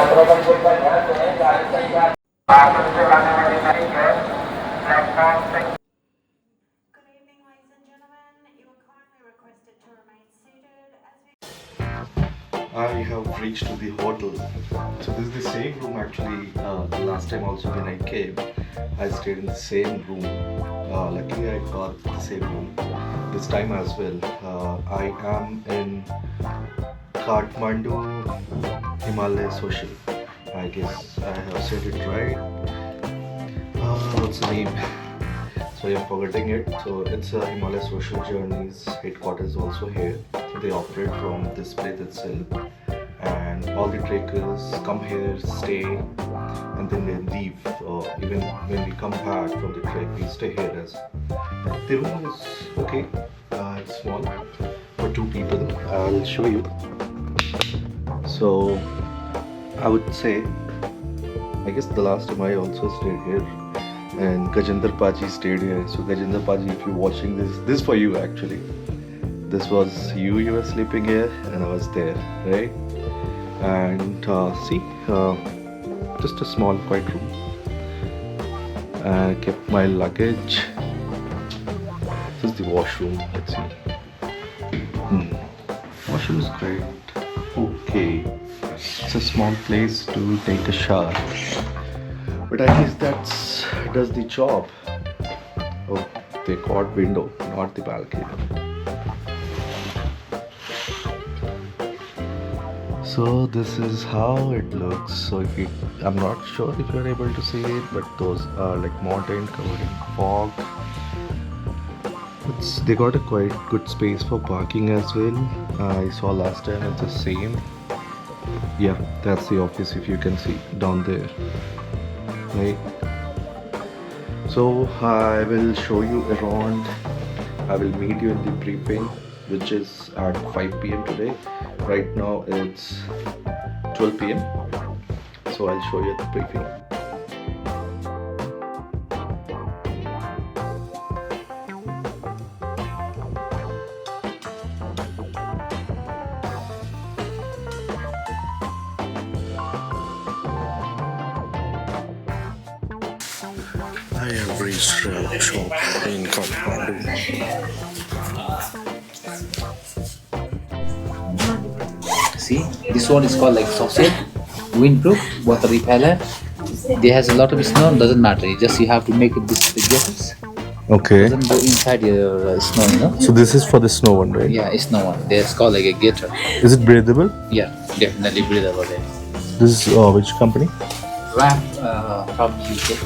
evening, ladies and gentlemen. You are kindly requested to remain seated as we I have reached to the hotel. So this is the same room actually. The last time also when I came, I stayed in the same room. Luckily I got the same room this time as well. I am in Kathmandu Himalaya Social. I guess I have said it right. What's the name? Sorry, I'm forgetting it. So it's a Himalaya Social Journeys headquarters also here. They operate from this place itself, and all the trekkers come here, stay, and then they leave. Even when we come back from the trek, we stay here as. The room is okay. It's small for two people. I'll show you. So I would say, I guess the last time I also stayed here, and Gajendra Paji stayed here. So Gajendra Paji, if you're watching this for you actually. This was you were sleeping here, and I was there, right? And see, just a small quiet room. I kept my luggage. This is the washroom. Let's see. Washroom is great. Okay, it's a small place to take a shower, but I guess that's does the job. Oh, they got window, not the balcony. So this is how it looks. So if you, I'm not sure if you're able to see it, but those are like mountain covered in fog. They got a quite good space for parking as well. I saw last time it's the same. Yeah, that's the office if you can see down there. Right. So I will show you around. I will meet you in the briefing, which is at 5 p.m. today. Right now it's 12 p.m. So I'll show you at the briefing. I have reached a shop in Kathmandu. See, this one is called like sausage, windproof, water repellent. There has a lot of snow, doesn't matter. You have to make it this gaiters. Okay. Doesn't go inside your snow, you know. So this is for the snow one, right? Yeah, it's no one. It's called like a gaiter. Is it breathable? Yeah, definitely breathable. There. This is which company? Wrap from UK.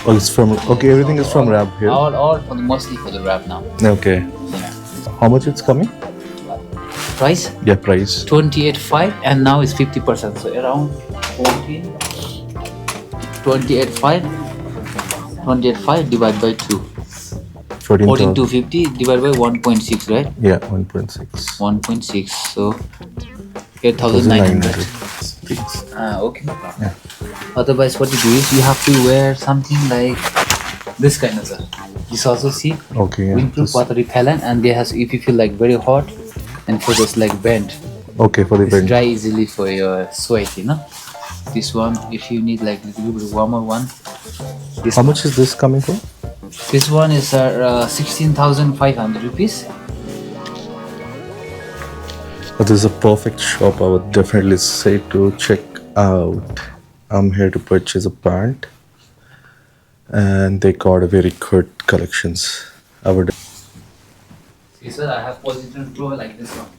Oh, it's from. Okay, everything is from Rab here. All for the mostly for the wrap now. Okay. Yeah. How much it's coming? Price Yeah, price. 28.5 and now it's 50%. So around 14. 28.5. 28.5 divided by 2. 14,250 divided by 1.6, right? Yeah, 1.6. 1.6, so 8,900. Okay, no problem. Yeah. Otherwise, what you do is you have to wear something like this kind of stuff. You also see Okay. Yeah. windproof, water repellent, and there has if you feel like very hot, and for this like bend, Okay, for the it's bench. dry easily for your sweat, you know. This one, if you need like a little bit warmer one, this How much is this coming for? This one is 16,500 rupees. This is a perfect shop. I would definitely say to check out. I'm here to purchase a pant, and they got a very good collections. I would. See, sir, I have Positron Pro like this one.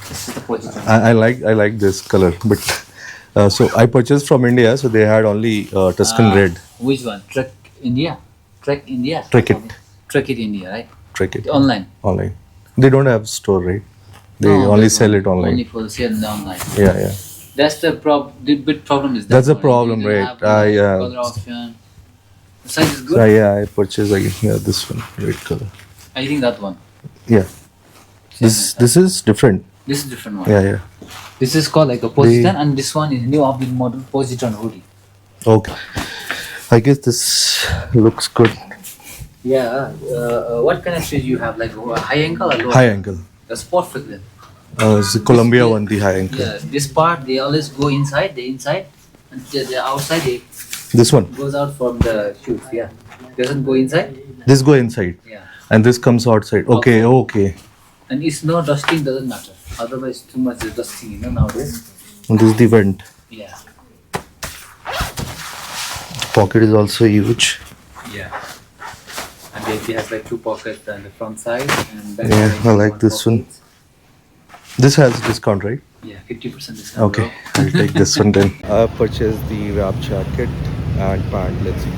This is the Positron. I like this color, but so I purchased from India, so they had only Tuscan red. Which one? Trek India? Trek India? Trek It. Trek It India, right? Trek it Online. online. They don't have store, right? They No, only there's sell one- it online. Only for the sale and online. Yeah, yeah. That's the big problem is that That's the one. problem, You don't right? have, Yeah. color option. The size is good. So yeah, I purchased again. Yeah, this one, red color. I think that one. Yeah, this is different. This is different one. Yeah, yeah. This is called like a Positron, and this one is new update model Positron hoodie. Okay. I guess this looks good. Yeah. What kind of shoes you have? Like high ankle or low? High ankle. That's perfect then. It's the Columbia one, the high anchor. Yeah, this part they always go inside, and the outside it This one. goes out from the chute. Yeah, doesn't go inside. This go inside. Yeah, And this comes outside. Okay, okay. and it's no dusting doesn't matter. Otherwise, too much is dusting, nowadays. And this is the vent. Yeah, Pocket is also huge. yeah. And it has like 2 pockets on the front side and back Yeah, side, I like this one. pocket. This has discount, right? Yeah, 50% discount. Okay, I'll take this one then. I purchased the wrap jacket and pant. Let's see.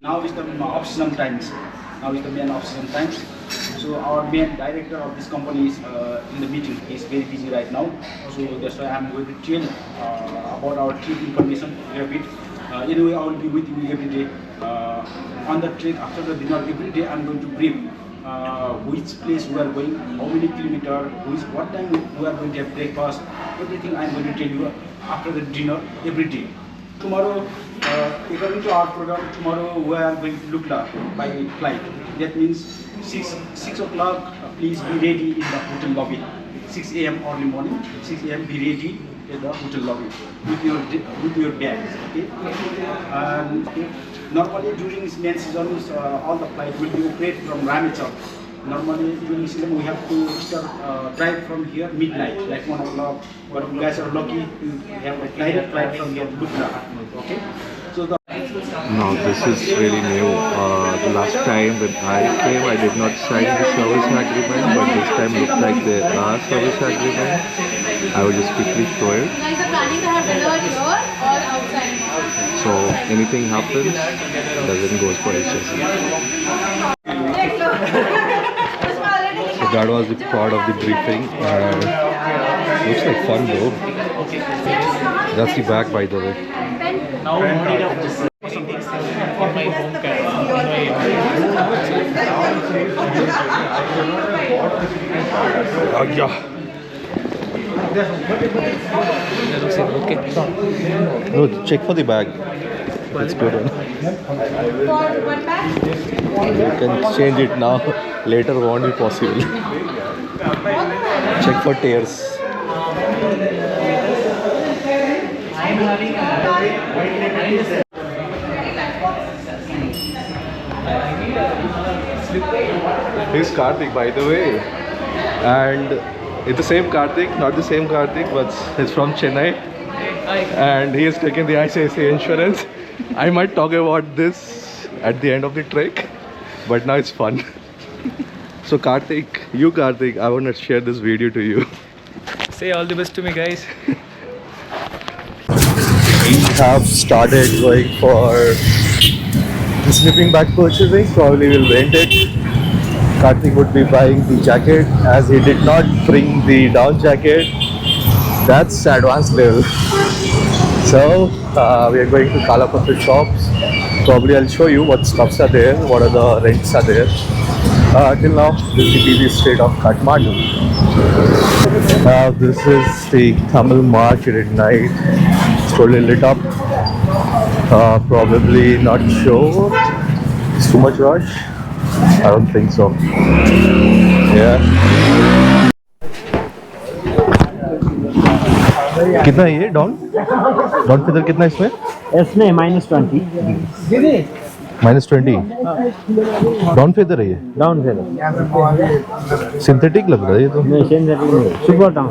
Now is the off-season times. Now is the main off-season times. So our main director of this company is in the meeting. He is very busy right now. So that's why I'm going to tell about our trip information a bit. Anyway, I will be with you every day on the trip. After the dinner, every day I'm going to brief which place we are going, how many kilometers, what time we are going to have breakfast. Everything I'm going to tell you after the dinner every day. Tomorrow, according to our program, tomorrow we are going to Lukla by flight. That means 6 o'clock, please be ready in the hotel lobby. 6 a.m. early morning, 6 a.m. be ready in the hotel lobby with your bags. Okay? And normally during this main season, all the flight will be operated from Ramechhap. Normally during season we have to start drive from here midnight, like 1 o'clock. But you guys are lucky to have a direct flight from here to Lukla. Okay? So the Now this is really new. The last time when I came, I did not sign the service agreement, but this time looks like there are service agreement. I will just quickly show it. Guys are planning to have dinner here or outside? So anything happens, doesn't go for HSC. So that was the part of the briefing. Looks like fun though. That's the bag, by the way. Yeah. No, check for the bag. It's good. For one bag? You can change it now. Later won't be possible. Check for tears. He's Karthik, by the way, and it's the same Karthik, not the same Karthik, but he's from Chennai, and he has taken the ICICI insurance. I might talk about this at the end of the trek, but now it's fun. So Karthik, I want to share this video to you. Say all the best to me, guys. We have started going for the sleeping bag purchasing. Probably we'll rent it. Karthik would be buying the jacket as he did not bring the down jacket. That's advanced level. So we are going to Kalapatra shops. Probably I'll show you what stuffs are there, what are the rents are there. Till now, this is the busy state of Kathmandu. This is the Tamil market at night. It's totally lit up. Probably not sure. It's too much rush. I don't think so. Yeah. कितना है ये don feather कितना है इसमें? इसमें -20. -20 don feather है ये? Down feather synthetic लग रहा है ये तो। नहीं सिंथेटिक नहीं, सुपर डाउन.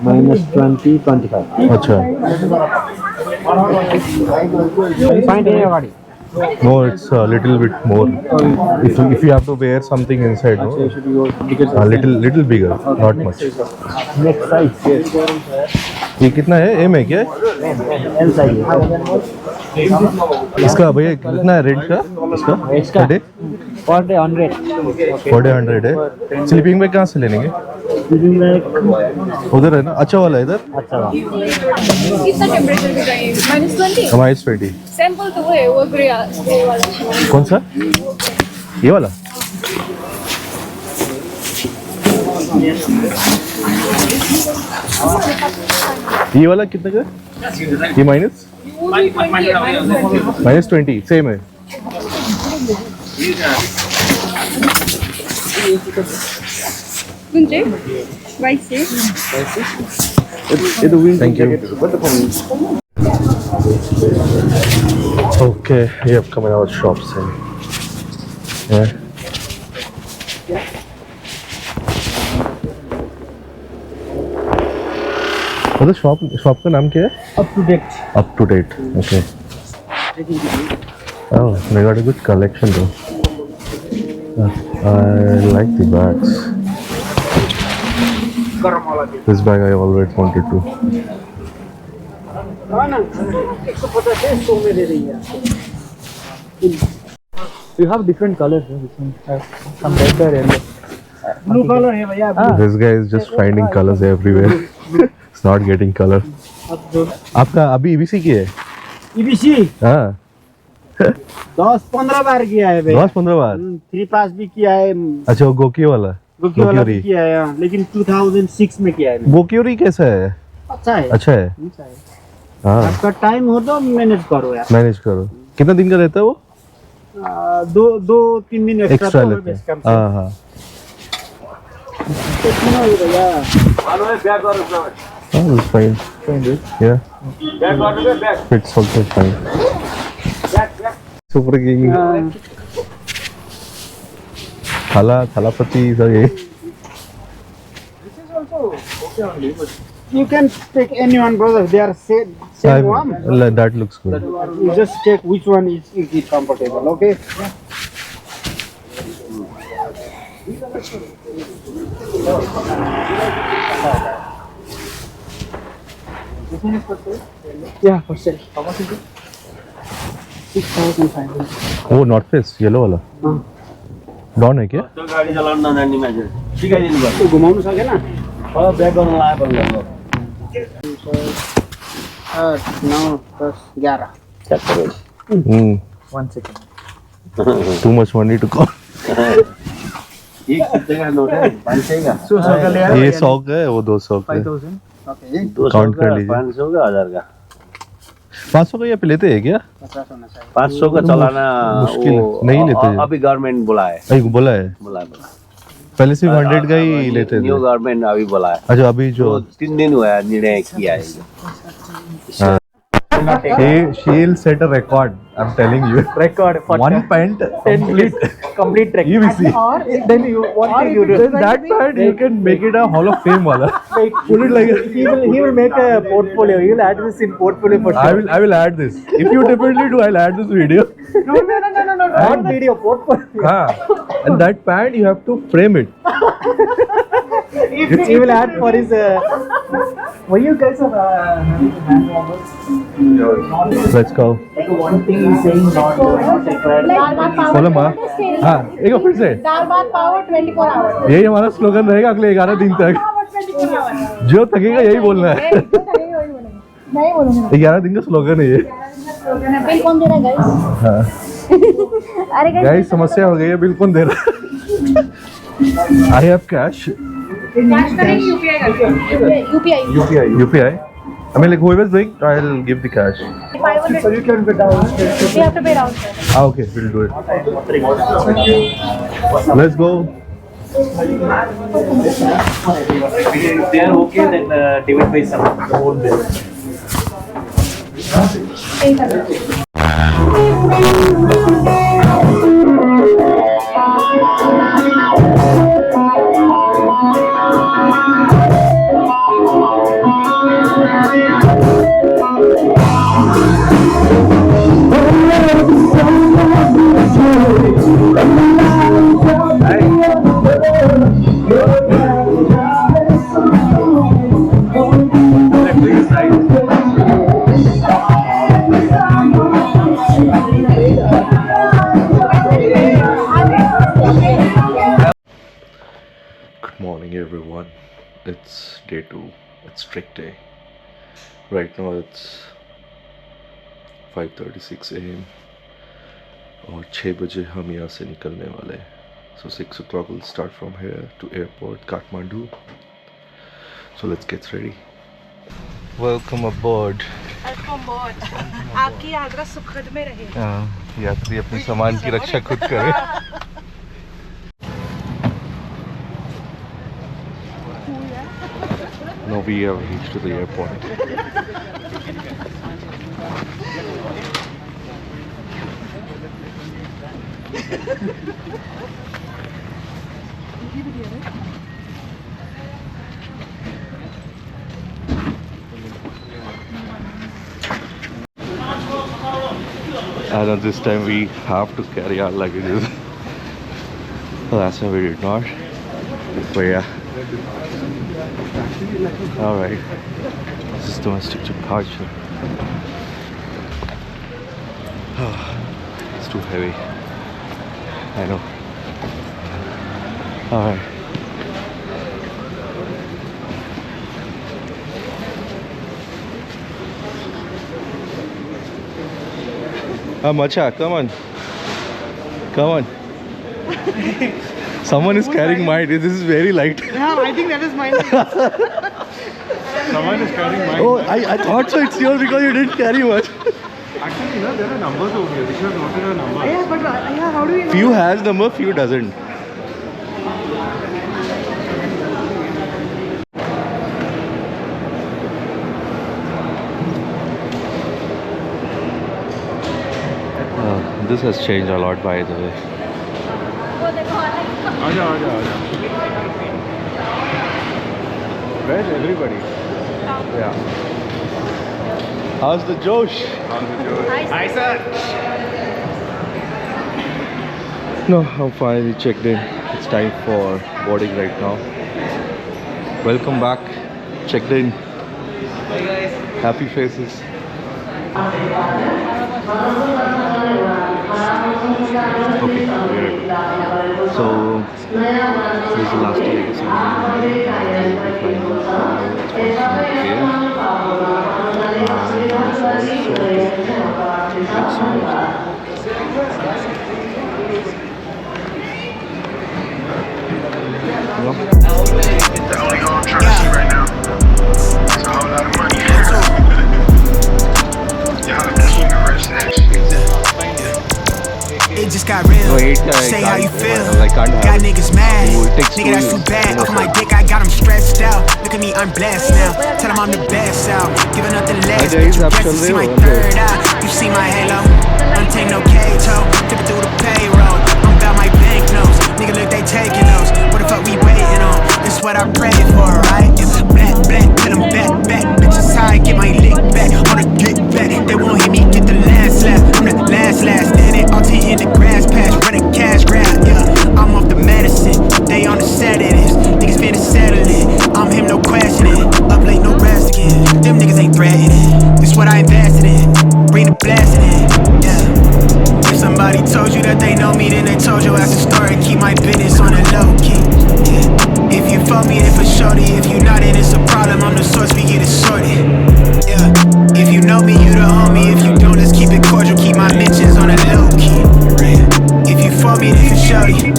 -20, 25. अच्छा। Find a गाड़ी. No, it's a little bit more. If you have to wear something inside, no? You should go because A little bigger, not much. next size. ये कितना है? एम है क्या? L size. इसका भैया कितना है रेंट का? इसका per day? Per day 100. Per day 100 है। स्लीपिंग बैग कहाँ से ले लेंगे? उधर है ना, अच्छा वाला है इधर। अच्छा कितना टेम्परेचर भी चाहिए? -20? -20। सैंपल तो वो है, वो ग्रे वाला. कौन सा? ये वाला? ये वाला कितने का? ये माइनस? -20 सेम है. Thank you. Okay, we have come in our shops and yeah. मतलब शॉप का नाम क्या है? Up to date. Up to date. Okay. Oh, they got a good collection though. I like the bags. This bag I always wanted to. You have different colors. Some red or yellow. Blue color है भैया. This guy is just finding colors everywhere. It's not getting color. आपका अभी EBC की है? EBC हाँ. 10-15 बार किया है भैया. 10-15 बार. 3 पास भी किया है. अच्छा वो गोकियो वाला. वाला भी किया है हाँ. लेकिन 2006 में किया है. गोकियोरी कैसा है? अच्छा है. अच्छा है. हाँ. आपका टाइम हो तो मैनेज करो यार. मैनेज करो. कितना दिन का रहता है वो? 2-3 दिन एक्स्ट्रा लेते हैं. हाँ हाँ. Oh, it's fine. Yeah. It's also fine. Super King. Thalapati, sorry. You can take anyone, brother. They are same one. That looks good. You just check which one is comfortable. Okay. Yeah, for sale. How much is it? 6,500. Oh, North Face, yellow वाला. Don है क्या? तो गाडी चलाउन नजान्ने मान्छे सिकाइदिनु पर्छ. तो घुमाउनु सकेन? ब्याक गर्न लायो भन्नु. 8, 9, 10, 11. Hmm. 1 second. Too much money to call. एक कितने नोट है 500 का. ये 100 का है, वो 200 का है. 5,000. Okay. 200 काउंट कर का लीजिए. 500 का 1000 का. 500 का यहाँ पे लेते हैं क्या? 50 होना चाहिए. 500 का चलाना मुश्किल है. वो नहीं लेते. अभी गवर्नमेंट बुलाए. नहीं बोला है. पहले सिर्फ 100 का ही लेते थे. न्यू गवर्नमेंट अभी बुलाया. अच्छा अभी जो 3 दिन हुआ निर्णय किया है. she'll set a record. I'm telling you. Record for One pant complete trek. EBC. Or then you what thing you do? Then that pant you can make it a Hall of Fame wala. Put it like He will make a portfolio. He will add this in portfolio for sure. I will add this. If you definitely do, I'll add this video. No. Not video, portfolio. And that pant you have to frame it. He will add for his. Why you guys are hand warmers? Let's go. One thing he's saying not required. बोलो माँ. हाँ एक बार फिर से. दाल भात power 24 hours. यही हमारा slogan रहेगा अगले 11 दिन तक. जो थकेगा यही बोलना है. नहीं बोलूंगा. 11 दिन का स्लोगन है ये. बिल कौन दे रहा है गाइस? हाँ. अरे गाइस समस्या हो गई है. बिल कौन दे रहा है? I have cash. कैश करेंगे UPI. UPI. I mean like whoever's doing, I'll give the cash. 500. So you can go down. We have to pay down. Ah, okay, we'll do it. Let's go. If they are okay, then divide by some the whole bill. Good morning, everyone. It's day 2. It's trick day. Right now it's 5:36 a.m. और 6 बजे हम यहाँ से निकलने वाले हैं. So 6 o'clock we'll start from here to airport Kathmandu. So let's get ready. Welcome aboard. From both. आपकी यात्रा सुखद में रहे. यात्री अपने सामान की रक्षा खुद करे. No, we have reached to the airport. And at this time we have to carry our luggages. Well, last time we did not. But yeah. Alright. This is domestic departure. It's too heavy. I know. Alright. Macha, come on. Come on. Someone is carrying mine. This is very light. Yeah, I think that is mine. Someone is carrying mine. Oh, I thought so. It's yours because you didn't carry much. Actually, you know, there are numbers over here. We should have noted our numbers. Yeah, but yeah, how do we know? Few has number, few doesn't. This has changed a lot, by the way. Where's everybody? Yeah. How's the Josh? Hi, sir. No, I'm finally checked in. It's time for boarding right now. Welcome back. Checked in. Happy faces. Okay, we're good. So, this is the last day. I guess I'm going to be flying The only goal I'm trying to see right now is a whole lot of money. Y'all just universe next. It just got real. Say how you feel. Got niggas mad. Nigga, that's too bad. Off my dick, I got them stressed out. Look at me, I'm blessed now. Tell them I'm the best out. Giving nothing less. Bitch, you guess to see my third eye. You see my halo. Don't take no cage, ho. Tip it through the payroll. I'm about my banknotes. Nigga, look, they taking those. What the fuck we waiting on? This what I prayed for, right? Black, black, till I'm back. Bitches high, get my lick back. On a get back. They won't hear me get the last laugh. I'm the last. Then it all in the grass patch. Running cash grab, yeah. I'm off the medicine. They on the set of this. Niggas finna settle it. I'm him, no questioning. Up late, no rest again. Them niggas ain't threatening. This what I invested in. Bring the blessing in, yeah. If somebody told you that they know me, then they told you as a story. Keep my business on the low key, yeah. If you fuck me, then for shorty. If you not, then it's a problem. I'm the source, we get it sorted, yeah. If you know me, you the homie. If you don't, let's keep it cordial. Keep my mentions on the low key, yeah. If you for me, then for shorty.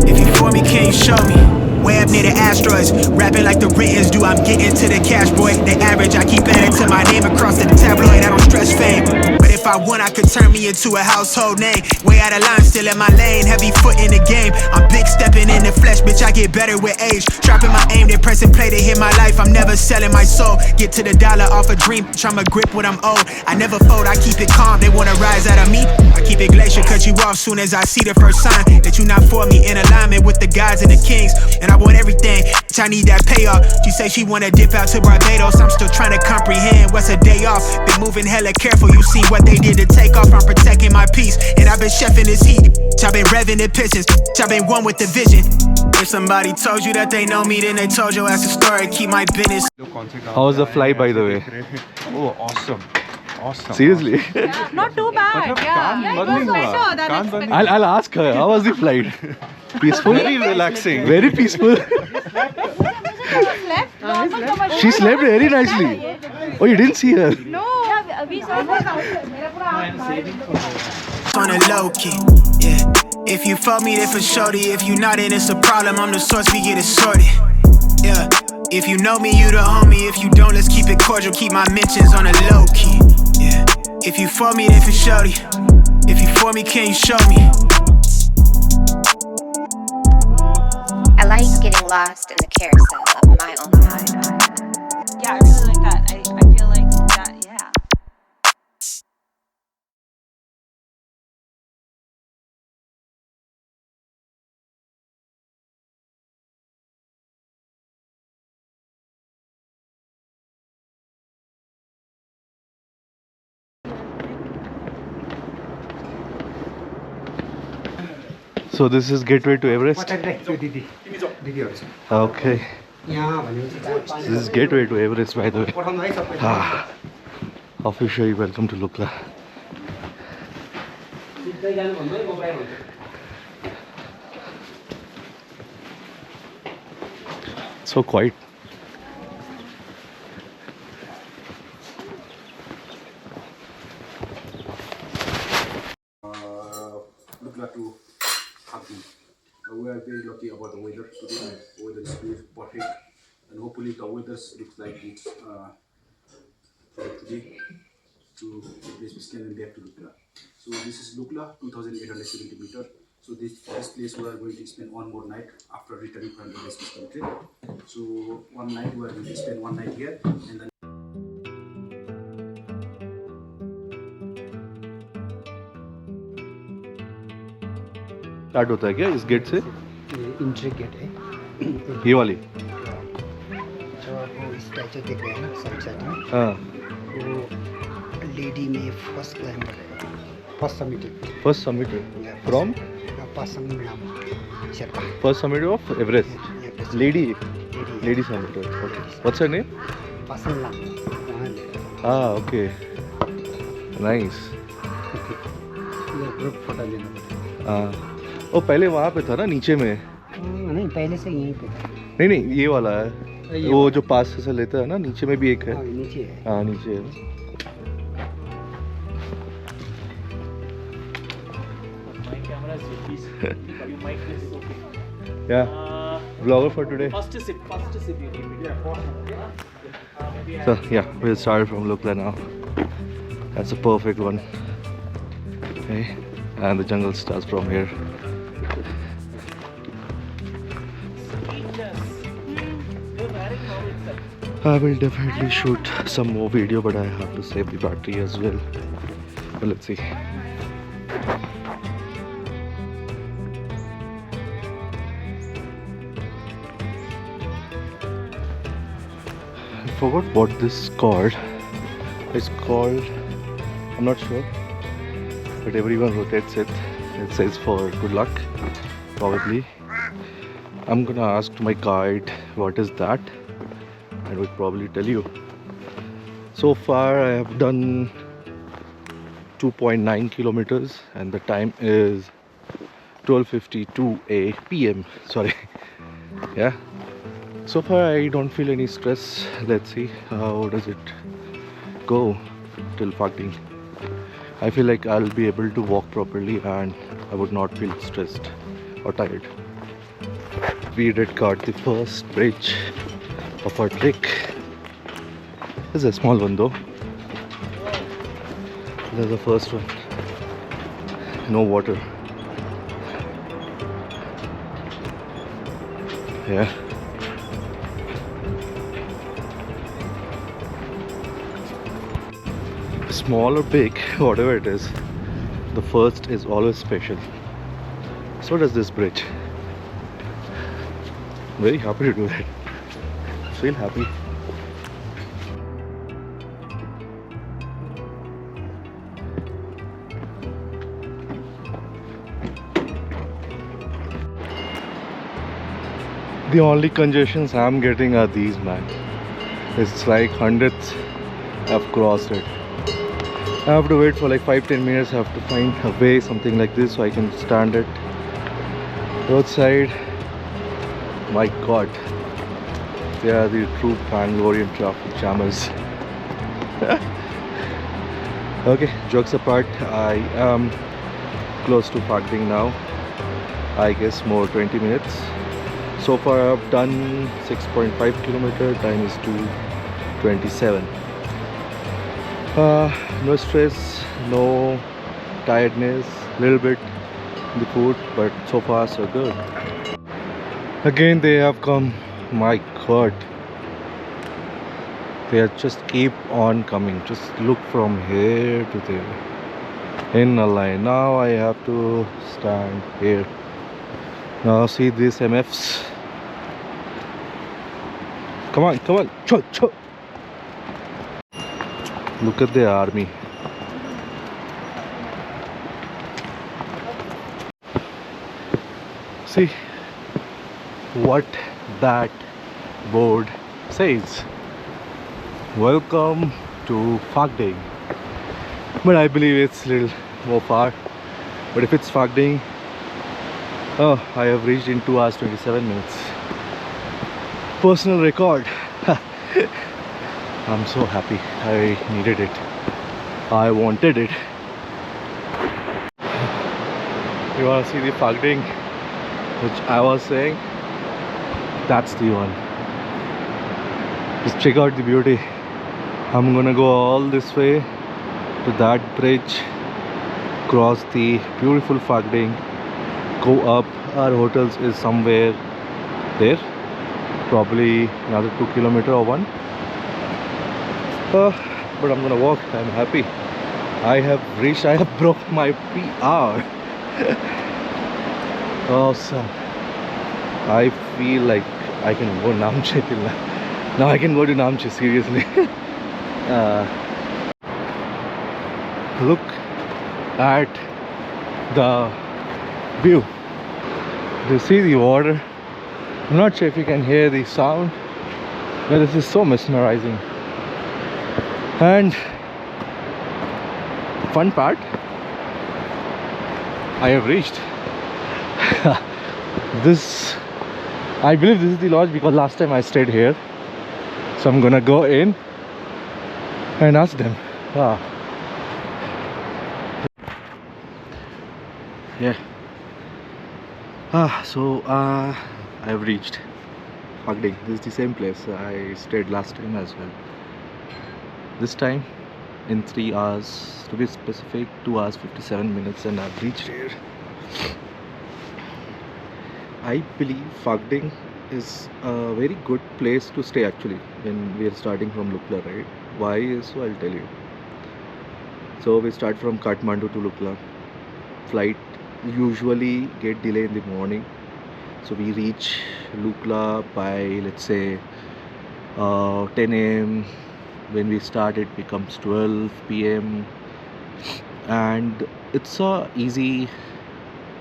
If you for me, can you show me? Way up near the asteroids, rapping like the writtens do. I'm getting to the cash, boy. The average, I keep adding to my name across the tabloid. I don't stress fame, but if I want, I could turn me into a household name. Way out of line, still in my lane. Heavy foot in the game. I'm big stepping in the flesh, bitch. I get better with age. Dropping my aim, then pressing play to hit my life. I'm never selling my soul. Get to the dollar off a dream. Tryna grip what I'm owed. I never fold, I keep it calm. They wanna rise out of me. I keep it glacier, cut you off soon as I see the first sign that you not for me. In alignment with the gods and the kings. And I want everything, bitch, I need that payoff. She say she wanna dip out to Barbados. I'm still trying to comprehend what's a day off. Been moving hella careful, you see what they did to take off. I'm protecting my peace, and I've been chefing this heat. Bitch, I've been revving the pitches, bitch, I've been one with the vision. If somebody told you that they know me, then they told you as a story. Keep my business. How was the flight, by the way? Oh, awesome. Awesome. Seriously? Not too bad. Yeah, it was better than expected. I'll ask her. How was the flight? Peaceful? Very relaxing. Very peaceful. She slept very nicely. Oh, you didn't see her? No, we saw On a low key, yeah. If you fuck me, then for shorty. If you not, then it's a problem. I'm the source, we get it sorted, yeah. If you know me, you the homie. If you don't, let's keep it cordial. Keep my mentions on a low key. Yeah. If you for me, then for shorty. If you for me, can you show me? I like getting lost in the carousel of my own mind. Yeah, I really like that. I feel like that, yeah. So this is gateway to Everest. Okay. This is gateway to Everest, by the way. Officially welcome to Lukla. So quiet. Lukla to Happy. We are very lucky about the weather today. Weather is perfect, and hopefully the weather looks like it's today to the place we can get to Lukla. So this is Lukla, 2,870 meters. So this place we are going to spend one more night after returning from the West country. So one night we are going to spend one night here, and then start होता है क्या इस gate से? Entry gate है ये वाली? जो वो स्टैचू दिख रहा है ना साइड में, हाँ, वो लेडी में फर्स्ट क्लाइंबर है, first summit from first summit of Everest. Lady summit. What's her name? हाँ, ओके, नाइस. ग्रुप फोटो लेना. हाँ, वो पहले वहाँ पे था ना, नीचे में? नहीं, पहले से यहीं पे था. नहीं, ये वाला है. वो जो पास से लेता है ना, नीचे में भी एक है. नीचे है. हाँ, नीचे है. My camera is please. You mic this is okay. Yeah. Vlogger for today. First sip you give it. So yeah, we'll start from Lukla now. That's a perfect one. Okay, and the jungle starts from here. I will definitely shoot some more video, but I have to save the battery as well. But let's see. I forgot what this is called. It's called, I'm not sure, but everyone rotates it. It says for good luck, probably. I'm gonna ask my guide what is that, and will probably tell you. So far I have done 2.9 kilometers and the time is 12:52 p.m. Sorry. Yeah. So far I don't feel any stress. Let's see how does it go till Phakding. I feel like I'll be able to walk properly and I would not feel stressed or tired. We did cut the first bridge of our trek. This is a small one though. This is the first one. No water. Yeah. Small or big, whatever it is, the first is always special. So does this bridge. Very happy to do that. Feel happy. The only congestions I'm getting are these, man. It's like hundreds I've crossed it. I have to wait for like 5-10 minutes. I have to find a way, something like this, so I can stand it. Roadside. My God, they are the true Bangalorean traffic jammers. Okay, jokes apart, I am close to Phakding now. I guess more 20 minutes. So far I've done 6.5 kilometer. Time is 2:27. No stress, no tiredness, little bit the food, but so far so good. Again they have come. My god, they are just keep on coming. Just look from here to there in a line. Now I have to stand here. Now see these MFs. Come on, come on, cho. Look at the army. See what that board says. Welcome to Phakding. But I believe it's a little more far. But if it's Phakding, oh, I have reached in 2 hours 27 minutes. Personal record. I'm so happy. I needed it. I wanted it. You want to see the Phakding, which I was saying? That's the one. Just check out the beauty. I'm gonna go all this way to that bridge, cross the beautiful Phakding, go up. Our hotels is somewhere there, probably another 2 kilometers or 1. But I'm gonna walk. I'm happy. I have reached. I have broke my PR. Awesome. I feel like I can go Namche till now. Now I can go to Namche, seriously. Look at the view. Do you see the water? I'm not sure if you can hear the sound, but this is so mesmerizing. And fun part, I have reached. This, I believe this is the lodge because last time I stayed here. So I'm gonna go in and ask them. Yeah. I've reached Phakding. This is the same place I stayed last time as well. This time in 3 hours, to be specific, 2 hours 57 minutes, and I've reached here. I believe Phakding is a very good place to stay actually when we are starting from Lukla, right? Why is so? I'll tell you. So we start from Kathmandu to Lukla. Flight usually get delayed in the morning, so we reach Lukla by, let's say, 10 a.m. When we start it becomes 12 p.m. and it's a easy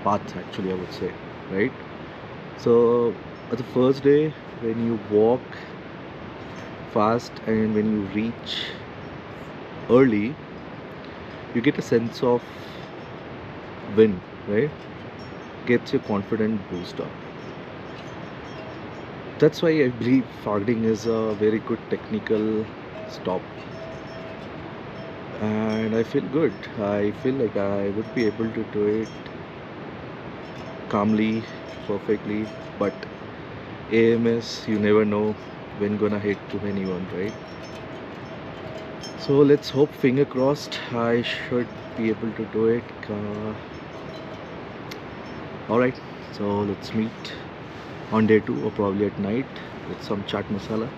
path actually, I would say, right? So the first day when you walk fast and when you reach early, you get a sense of win, right? Gets your confidence booster. That's why I believe Phakding is a very good technical stop, and I feel good. I feel like I would be able to do it calmly, perfectly, but AMS, you never know when gonna hit to anyone, right? So let's hope, finger crossed, I should be able to do it. Alright, so let's meet on day 2 or probably at night with some chaat masala.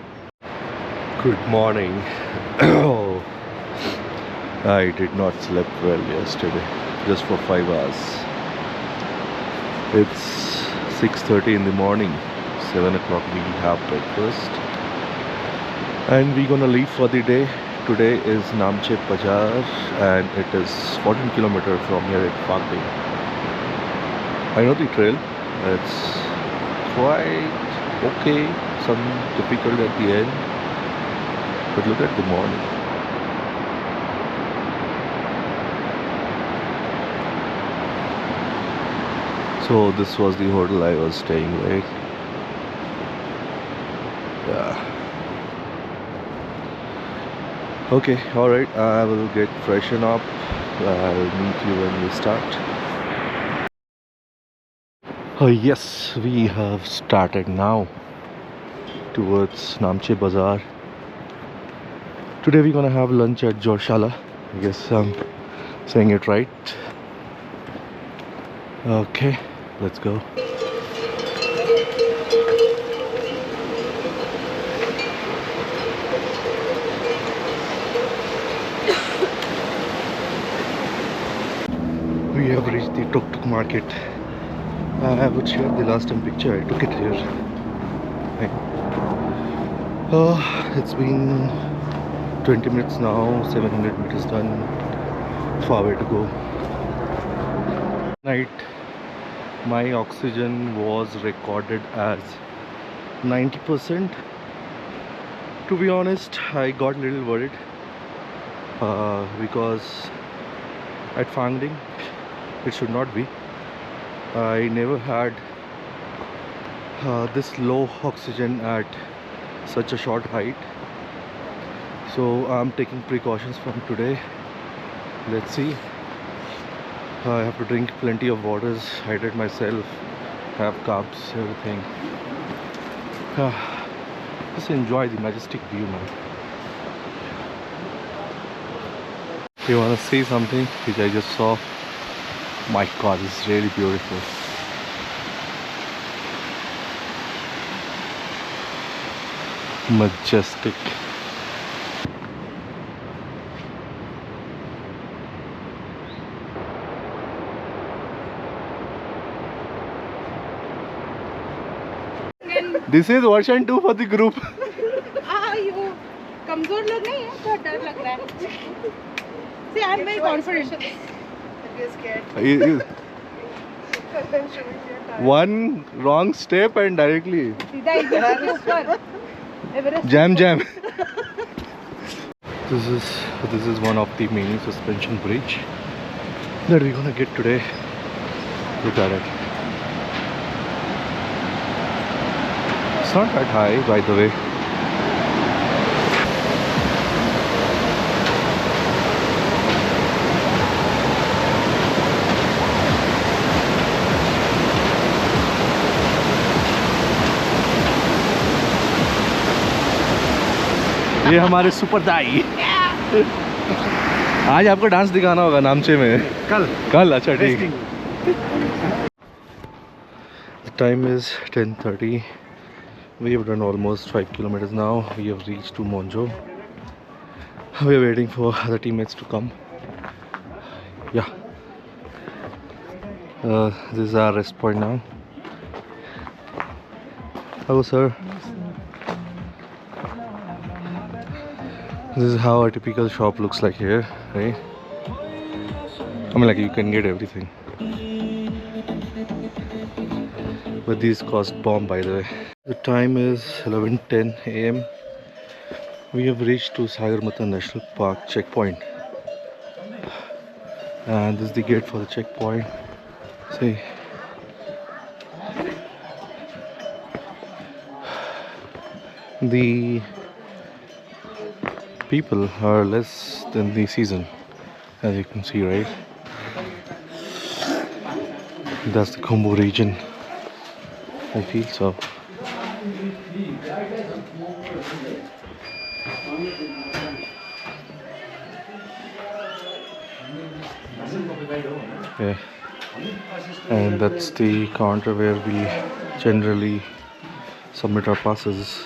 Good morning. I did not sleep well yesterday, just for 5 hours. It's 6:30 in the morning. 7 o'clock we have breakfast and we're gonna leave for the day. Today is Namche Bazaar and it is 14 kilometers from here at Phakding. I know the trail. It's quite okay, some difficult at the end, but look at the morning. So this was the hotel I was staying, right? Yeah. Okay, alright, I will get freshen up. I'll meet you when we start. Oh yes, we have started now towards Namche Bazaar. Today we're gonna have lunch at Jorshala. I guess I'm saying it right. Okay, let's go. We have reached the Tuk Tuk market. I would share the last time picture. I took it here. It's been 20 minutes now, 700 meters done. Far way to go. Night, my oxygen was recorded as 90%. To be honest, I got a little worried because at Phangding it should not be. I never had this low oxygen at such a short height, so I'm taking precautions from today. Let's see. I have to drink plenty of waters, hydrate myself, have carbs, everything. Just enjoy the majestic view, man. You wanna see something which I just saw? My God, it's really beautiful. Majestic. This is version 2 for the group. you कमजोर लोग नहीं है, बहुत डर लग रहा है. See, I'm very confident. One wrong step and directly सीधा Everest के ऊपर. Everest. jam. This is one of the mini suspension bridge that we're gonna get today. Look at it. It's not that high, by the way. ये हमारे super दाई. आज आपको dance दिखाना होगा नामचे में. कल अच्छा ठीक. The time is 10:30. We have done almost 5 kilometers now. We have reached to Monjo. We are waiting for other teammates to come. Yeah. This is our rest point now. Hello, sir. This is how a typical shop looks like here, right? I mean, like, you can get everything. But these cost bomb, by the way. The time is 11:10 AM. We have reached to Sagarmatha National Park checkpoint. And this is the gate for the checkpoint. See. The people are less than the season, as you can see, right? That's the Khumbu region, I feel so. Yeah, and that's the counter where we generally submit our passes.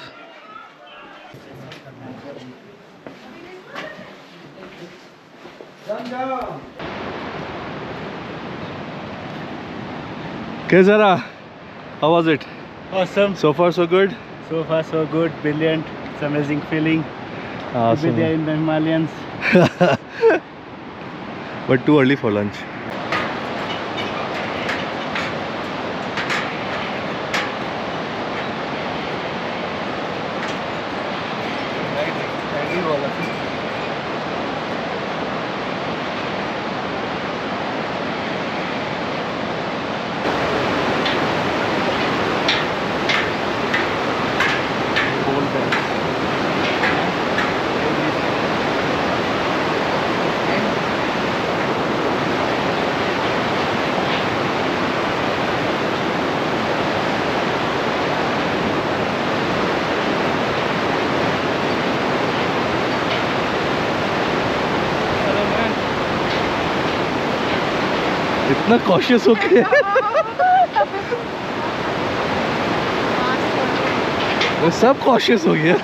Kezara, how was it? Awesome. So far so good? So far so good. Brilliant. It's amazing feeling. Awesome. To be there in the Himalayas. But too early for lunch. इतना cautious हो के सब cautious हो गया.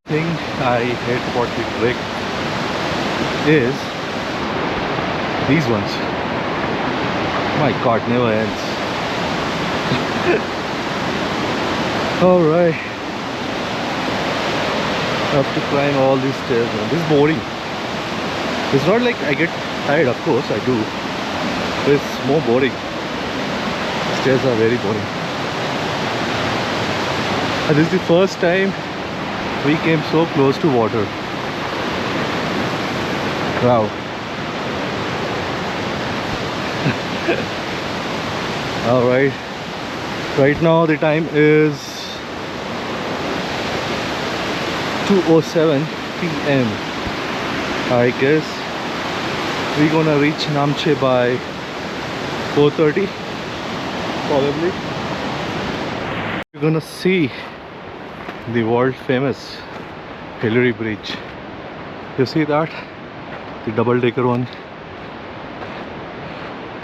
Thing I hate about the trek is these ones. My God, never ends. All right. Have to climb all these stairs. Man. This is boring. It's not like I get tired. Of course, I do. But it's more boring. Stairs are very boring. And this is the first time we came so close to water. Wow. Alright. Right now the time is 2:07 PM. I guess we're gonna reach Namche by 4:30 probably. We're gonna see the world famous Hillary Bridge. You see that? The double decker one.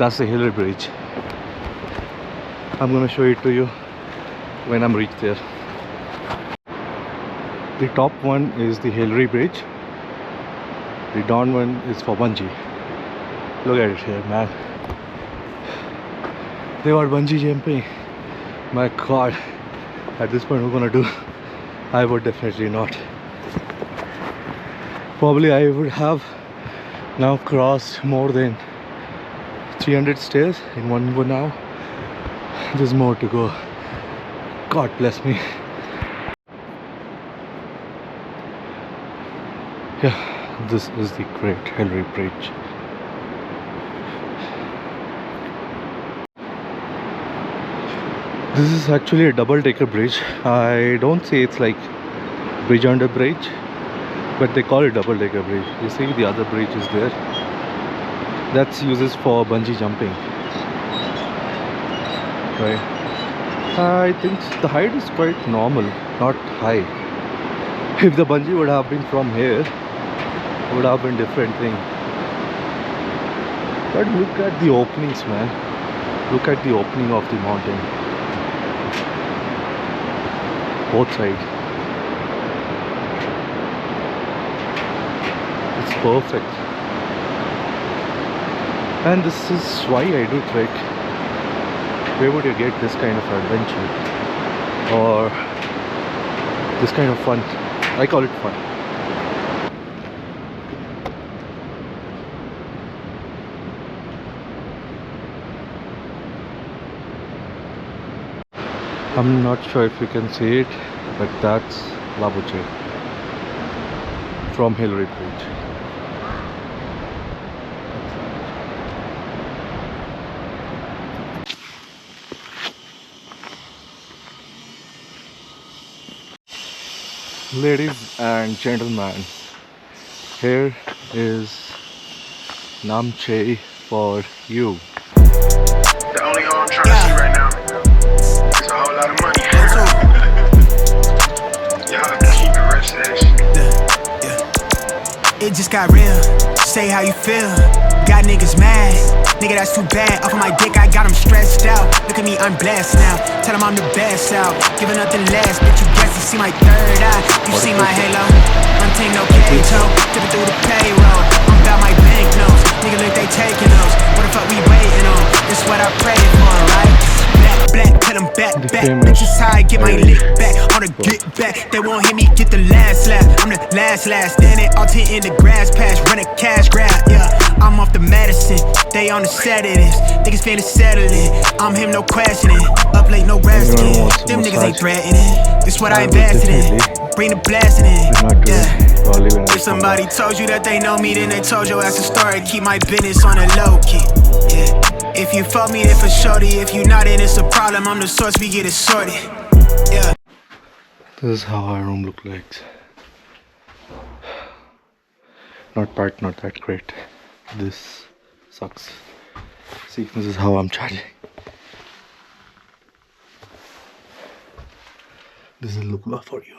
That's the Hillary Bridge. I'm gonna show it to you when I'm reached there. The top one is the Hillary Bridge. The down one is for bungee. Look at it here, man. They are bungee jumping. My God. At this point, we're gonna do. I would definitely not. Probably I would have now crossed more than 300 stairs in one go now. There's more to go. God bless me. Yeah, this is the great Hillary Bridge. This is actually a double-decker bridge. I don't say it's like bridge under bridge, but they call it double-decker bridge. You see the other bridge is there. That's uses for bungee jumping. Right. I think the height is quite normal, not high. If the bungee would have been from here, it would have been different thing. But look at the openings, man. Look at the opening of the mountain. Both sides. It's perfect. And this is why I do trek. Where would you get this kind of adventure or this kind of fun? I call it fun. I'm not sure if you can see it, but that's Labuche from Hillary Bridge. Ladies and gentlemen, here is Namche for you. The only hole I'm trying to see right now is a whole lot of money. Y'all have to keep it rich, It just got real. Say how you feel. Got niggas mad. Nigga, that's too bad. Off of my dick, I got them stressed out. Look at me, I'm blessed now. Tell them I'm the best out. Giving nothing less. Bitch, you guess you see my third eye. You see my halo. I'm taking no cage, ho. Tipping through the payroll. I'm about my banknotes. Nigga, look, they taking those. What the fuck we waiting on? This what I prayed for, right? Black, tell them back. Bitches how I get my lick back. On a get back, they won't hear me get the last laugh. I'm the last. Standing all tent in the grass patch, running cash grab. Yeah, I'm off the medicine. They on the set of this. Niggas finna settle it. I'm him, no questioning. Up late, no resting. Them niggas ain't threatening. This what I invested in. Bring the blessing in. Yeah. If somebody told you that they know me, then they told your ass a story. Keep my business on a low key. Yeah. If you fuck me, then for shorty. If you not, then it's a problem. I'm the source, we get it sorted. Yeah. This is how our room looks like. Not that great. This sucks. See, this is how I'm charging. This is Lukla for you.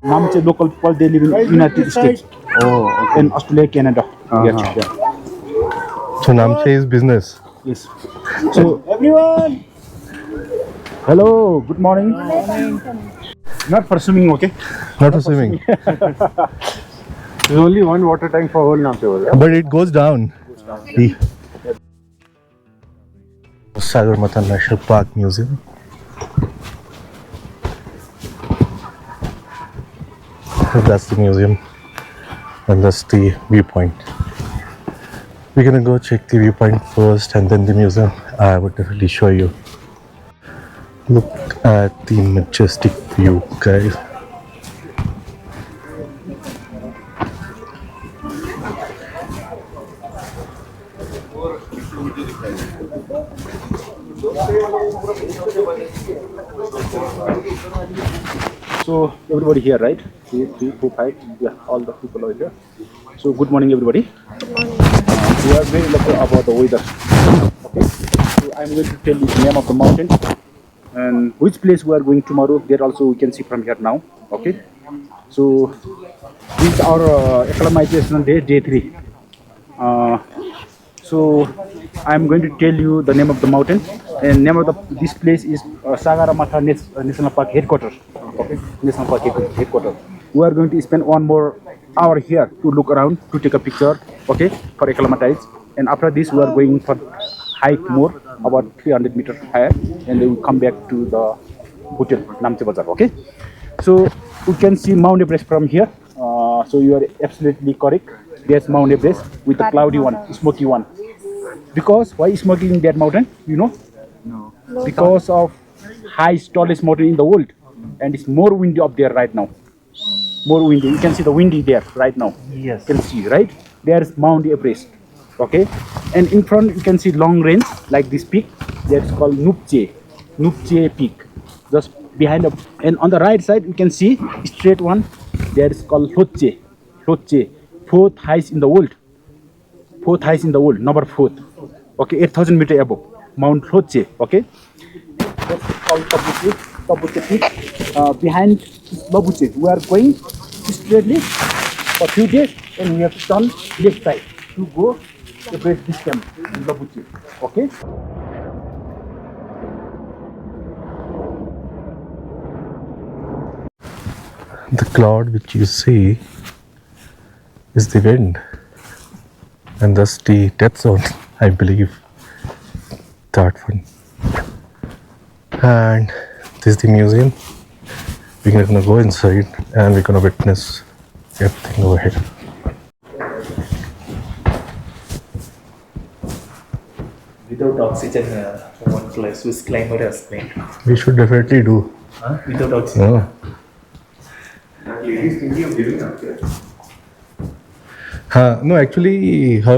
Namche local people, they live in United States. Oh, okay. In Australia, Canada. Yes, yeah. So Namche is business. Yes. So everyone, hello, good morning. Not for swimming, okay? Not for swimming. There's only one water tank for whole Namche. But it goes down. Sagarmatha National Park Museum. That's the museum and that's the viewpoint. We're gonna go check the viewpoint first and then the museum. I would definitely show you. Look at the majestic view, guys. So everybody here, right? 2, 3, 4, 5. Yeah, all the people are here. So good morning, everybody. Good morning. We are very lucky about the weather. Okay. So I'm going to tell you the name of the mountain and which place we are going tomorrow. There also we can see from here now. Okay. So this is our acclimatization day, day 3. So I'm going to tell you the name of the mountain and name of this place is Sagarmatha National Park headquarters. Okay, National Park headquarters. We are going to spend 1 more hour here to look around, to take a picture, okay, for acclimatize. And after this, we are going for hike more, about 300 meters higher, and then we come back to the hotel, Namche Bazaar, okay. So we can see Mount Everest from here. So you are absolutely correct. There's Mount Everest with the cloudy one, smoky one. Because why smoky in that mountain? You know? No. Because of highest, tallest mountain in the world, and it's more windy up there right now. More windy. You can see the windy there right now. Yes. You can see, right? There's Mount Everest. Okay. And in front you can see long range like this peak. That's called Nupche Peak. Just behind the, and on the right side you can see straight one. That is called Lhotse. 4th highest in the world. 4th highest in the world. Number 4th. Okay, 8,000 meters above Mount Lhotse. Okay. That's called Tabuche Peak. Behind Tabuche, we are going straightly for 2 days, and we have to turn left side to go to this camp in Tabuche. Okay. The cloud which you see is the wind, and thus the death zone, I believe. That one. And this is the museum. We're gonna go inside and we're gonna witness everything over here. Without oxygen, one Swiss climber has claimed. We should definitely do. Huh? Without oxygen. No. Ladies thinking of giving up here. No, actually, her.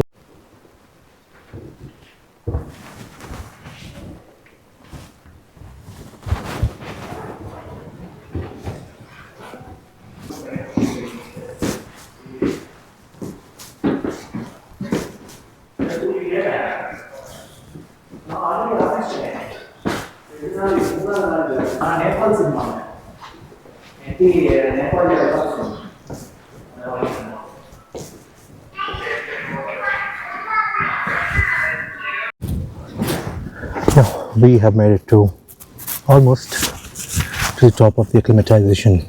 Nepal cinema. Nepal We have made it to almost to the top of the acclimatization.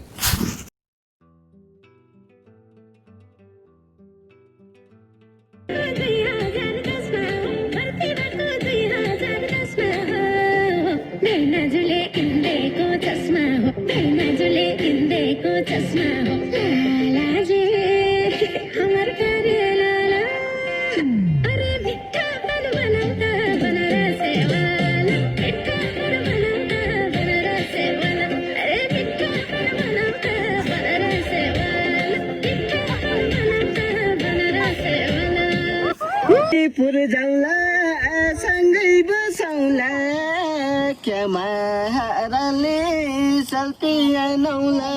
पुर जाउँला सँगै बसौँला क्या महाराले चलती है नौला